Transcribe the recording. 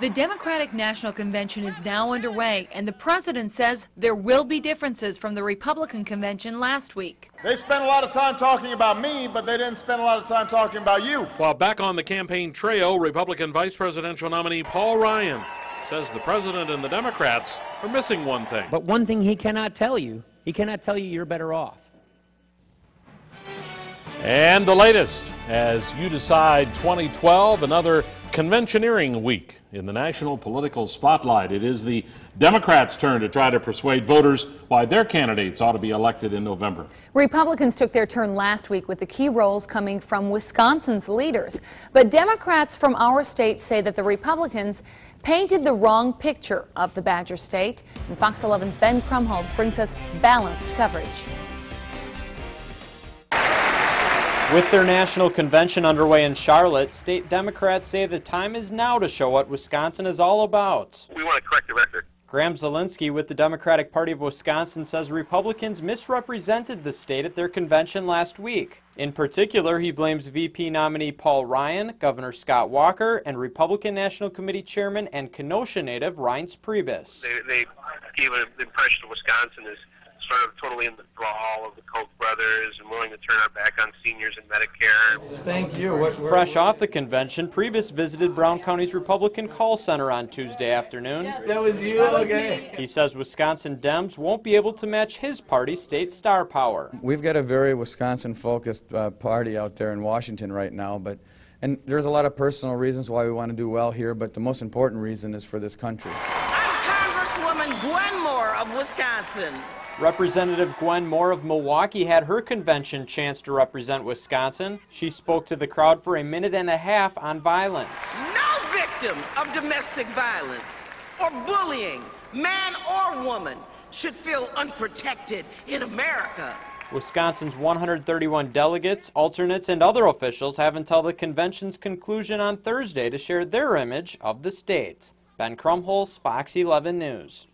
The Democratic National Convention is now underway, and the president says there will be differences from the Republican convention last week. They spent a lot of time talking about me, but they didn't spend a lot of time talking about you. While back on the campaign trail, Republican vice presidential nominee Paul Ryan says the president and the Democrats are missing one thing. But one thing he cannot tell you you're better off. And the latest as you decide 2012, another conventioneering week in the national political spotlight. It is the Democrats' turn to try to persuade voters why their candidates ought to be elected in November. Republicans took their turn last week with the key roles coming from Wisconsin's leaders. But Democrats from our state say that the Republicans painted the wrong picture of the Badger State. And Fox 11's Ben Krumholz brings us balanced coverage. With their national convention underway in Charlotte, state Democrats say the time is now to show what Wisconsin is all about. We want to correct the record. Graham Zielinski with the Democratic Party of Wisconsin says Republicans misrepresented the state at their convention last week. In particular, he blames VP nominee Paul Ryan, Governor Scott Walker, and Republican National Committee Chairman and Kenosha native Reince Priebus. They gave an impression of Wisconsin as sort of totally in the thrall of the Koch brothers and willing to turn our back on seniors and Medicare. Thank you. Fresh off the convention, Priebus visited Brown County's Republican call center on Tuesday afternoon. That was you? Okay. He says Wisconsin Dems won't be able to match his party's state star power. We've got a very Wisconsin-focused party out there in Washington right now, and there's a lot of personal reasons why we want to do well here, but the most important reason is for this country. I'm Congresswoman Gwen Moore of Wisconsin. Representative Gwen Moore of Milwaukee had her convention chance to represent Wisconsin. She spoke to the crowd for a minute and a half on violence. No victim of domestic violence or bullying, man or woman, should feel unprotected in America. Wisconsin's 131 delegates, alternates, and other officials have until the convention's conclusion on Thursday to share their image of the state. Ben Krumholz, Fox 11 News.